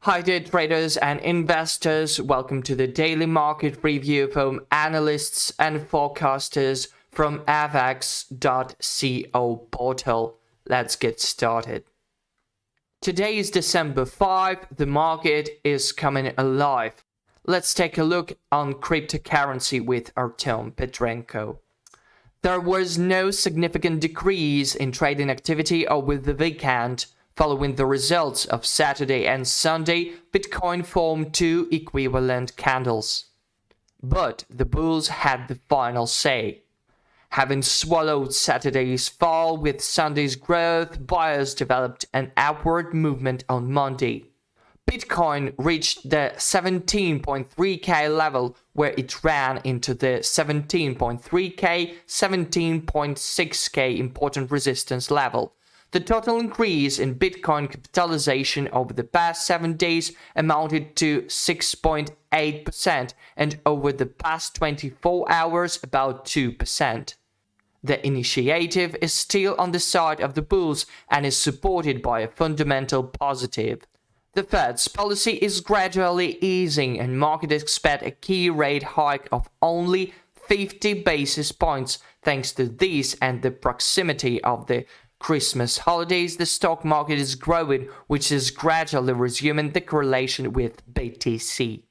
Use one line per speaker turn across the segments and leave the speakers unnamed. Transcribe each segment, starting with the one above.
Hi there traders and investors, welcome to the daily market review from analysts and forecasters from FxCo portal. Let's get started. Today is December 5, the market is coming alive. Let's take a look on cryptocurrency with Artem Petrenko. There was no significant decrease in trading activity over the weekend. Following the results of Saturday and Sunday, Bitcoin formed two equivalent candles. But the bulls had the final say. Having swallowed Saturday's fall with Sunday's growth, buyers developed an upward movement on Monday. Bitcoin reached the 17.3k level, where it ran into the 17.3k, 17.6k important resistance level. The total increase in Bitcoin capitalization over the past 7 days amounted to 6.8%, and over the past 24 hours about 2%. The initiative is still on the side of the bulls and is supported by a fundamental positive. The Fed's policy is gradually easing, and markets expect a key rate hike of only 50 basis points. Thanks to this and the proximity of the Christmas holidays, the stock market is growing, which is gradually resuming the correlation with BTC.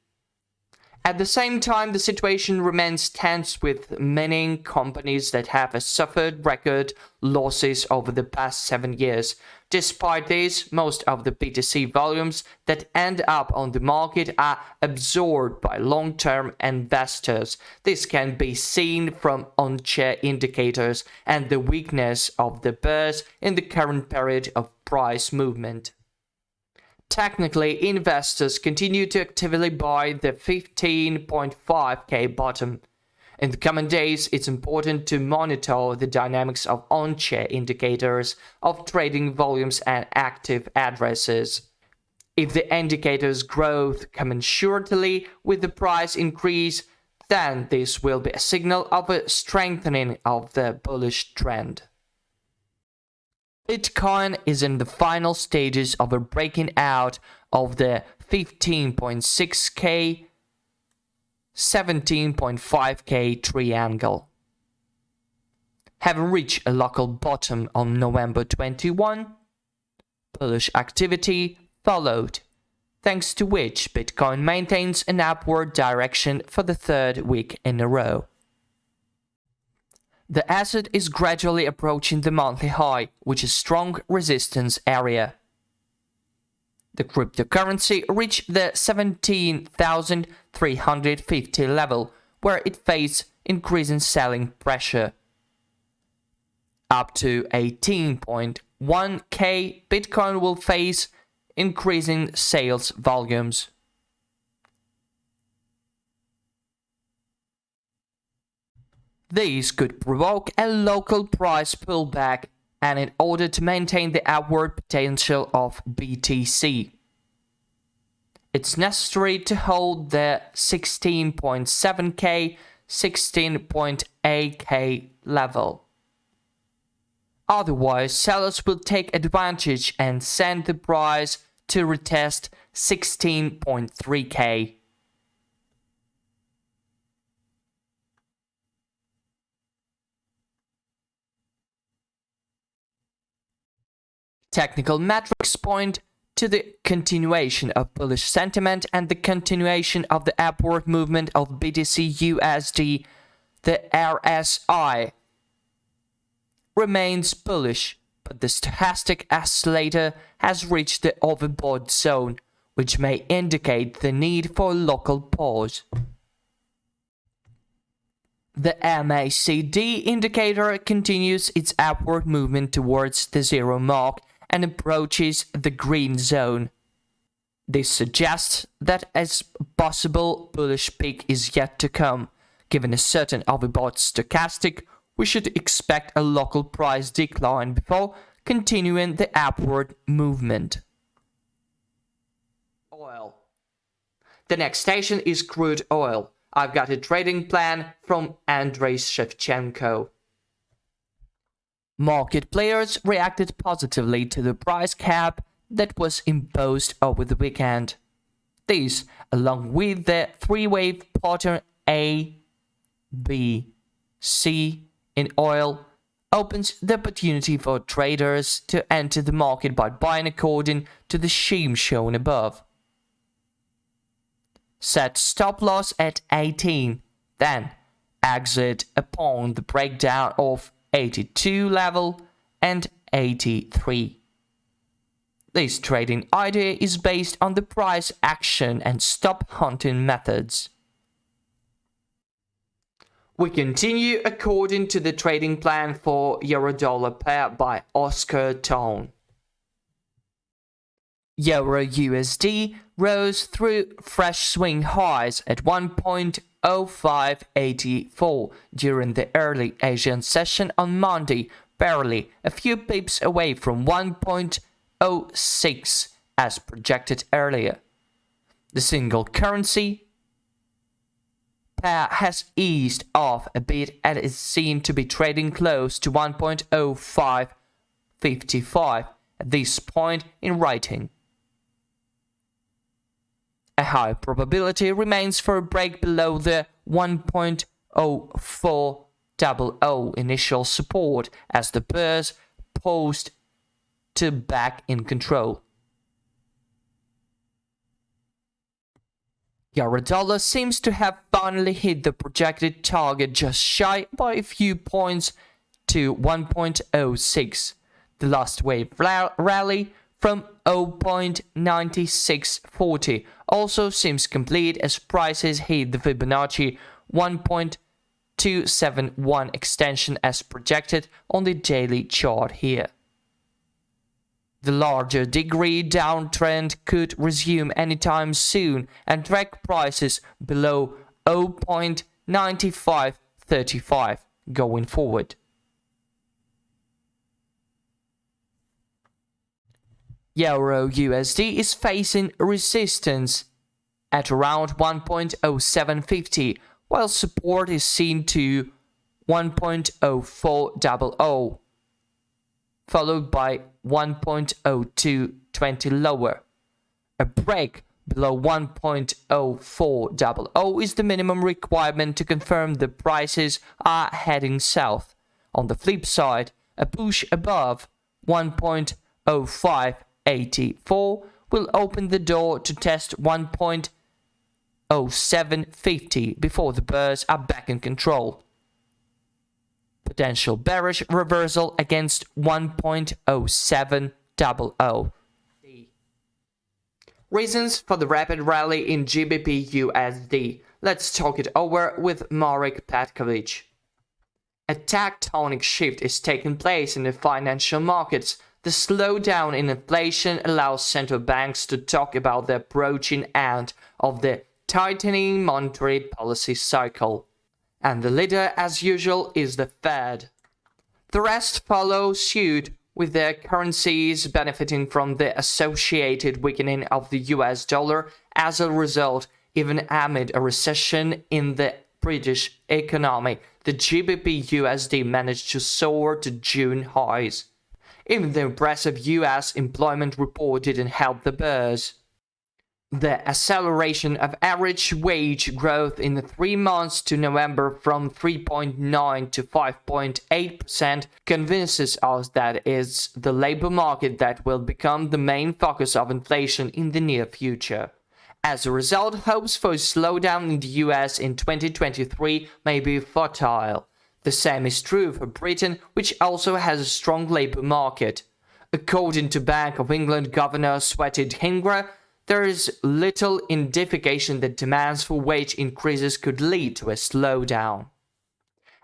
At the same time, the situation remains tense, with many companies that have suffered record losses over the past 7 years. Despite this, most of the BTC volumes that end up on the market are absorbed by long-term investors. This can be seen from on-chain indicators and the weakness of the bears in the current period of price movement. Technically, investors continue to actively buy the 15.5k bottom. In the coming days, it's important to monitor the dynamics of on-chain indicators of trading volumes and active addresses. If the indicators' growth commensurately with the price increase, then this will be a signal of a strengthening of the bullish trend. Bitcoin is in the final stages of a breaking out of the 15.6k, 17.5k triangle. Having reached a local bottom on November 21, bullish activity followed, thanks to which Bitcoin maintains an upward direction for the third week in a row. The asset is gradually approaching the monthly high, which is a strong resistance area. The cryptocurrency reached the 17,350 level, where it faced increasing selling pressure. Up to 18.1k, Bitcoin will face increasing sales volumes. These could provoke a local price pullback, and in order to maintain the upward potential of BTC, it's necessary to hold the 16.7k, 16.8k level. Otherwise, sellers will take advantage and send the price to retest 16.3k. Technical metrics point to the continuation of bullish sentiment and the continuation of the upward movement of BTC/USD. The RSI remains bullish, but the stochastic oscillator has reached the overbought zone, which may indicate the need for a local pause. The MACD indicator continues its upward movement towards the zero mark and approaches the green zone. This suggests that a possible bullish peak is yet to come. Given a certain overbought stochastic, we should expect a local price decline before continuing the upward movement. Oil. The next station is crude oil. I've got a trading plan from FxCo. Market players reacted positively to the price cap that was imposed over the weekend. This, along with the three-wave pattern A, B, C in oil, opens the opportunity for traders to enter the market by buying according to the scheme shown above. Set stop loss at 18, then exit upon the breakdown of 82 level and 83. This trading idea is based on the price action and stop hunting methods. We continue according to the trading plan for Euro-Dollar pair by Oscar Tone. Euro-USD rose through fresh swing highs at 1.0584 during the early Asian session on Monday, barely a few pips away from 1.06 as projected earlier. The single currency pair has eased off a bit and is seen to be trading close to 1.0555 at this point in writing. A high probability remains for a break below the 1.0400 initial support as the bears posed to back in control. Euro-Dollar seems to have finally hit the projected target just shy by a few points to 1.06. The last wave rally from 0.9640 also seems complete as prices hit the Fibonacci 1.271 extension as projected on the daily chart here. The larger degree downtrend could resume anytime soon and drag prices below 0.9535 going forward. Euro-USD is facing resistance at around 1.0750, while support is seen to 1.0400, followed by 1.0220 lower. A break below 1.0400 is the minimum requirement to confirm the prices are heading south. On the flip side, a push above 1.0584 will open the door to test 1.0750 before the bears are back in control. Potential bearish reversal against 1.0700. Reasons for the rapid rally in GBP USD. Let's talk it over with Marek Petkovic. A tectonic shift is taking place in the financial markets. The slowdown in inflation allows central banks to talk about the approaching end of the tightening monetary policy cycle. And the leader, as usual, is the Fed. The rest follow suit, with their currencies benefiting from the associated weakening of the US dollar as a result. Even amid a recession in the British economy, the GBP USD managed to soar to June highs. Even the impressive US employment report didn't help the bears. The acceleration of average wage growth in the 3 months to November from 3.9 to 5.8% convinces us that it's the labor market that will become the main focus of inflation in the near future. As a result, hopes for a slowdown in the US in 2023 may be fertile. The same is true for Britain, which also has a strong labor market. According to Bank of England Governor Swati Dhingra, there is little indication that demands for wage increases could lead to a slowdown.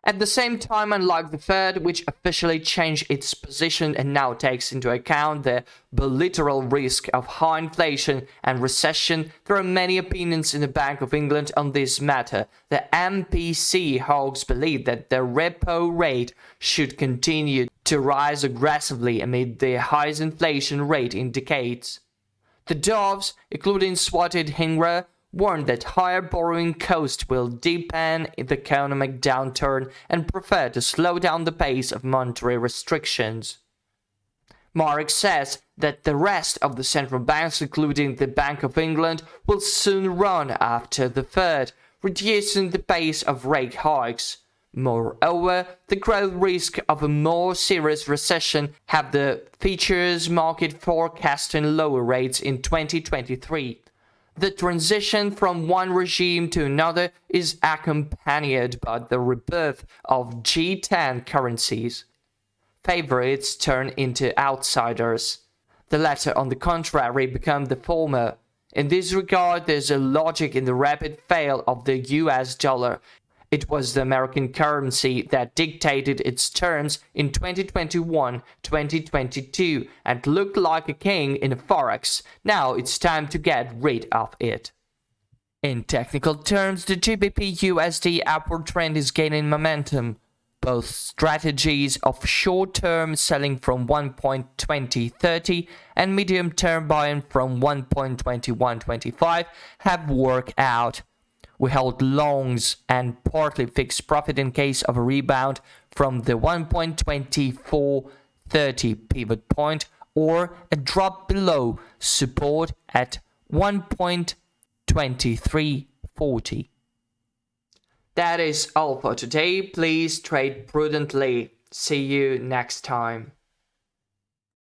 At the same time, unlike the Fed, which officially changed its position and now takes into account the bilateral risk of high inflation and recession, there are many opinions in the Bank of England on this matter. The MPC hawks believe that the repo rate should continue to rise aggressively amid the highest inflation rate in decades. The Doves, including Swati Dhingra, warned that higher borrowing costs will deepen the economic downturn and prefer to slow down the pace of monetary restrictions. Mark says that the rest of the central banks, including the Bank of England, will soon run after the Fed, reducing the pace of rate hikes. Moreover, the growth risk of a more serious recession have the futures market forecasting lower rates in 2023. The transition from one regime to another is accompanied by the rebirth of G10 currencies. Favorites turn into outsiders. The latter, on the contrary, become the former. In this regard, there's a logic in the rapid fall of the US dollar. It was the American currency that dictated its terms in 2021-2022 and looked like a king in a forex. Now it's time to get rid of it. In technical terms, the GBP-USD upward trend is gaining momentum. Both strategies of short-term selling from 1.2030 and medium-term buying from 1.2125 have worked out. We held longs and partly fixed profit in case of a rebound from the 1.2430 pivot point or a drop below support at 1.2340. That is all for today. Please trade prudently. See you next time.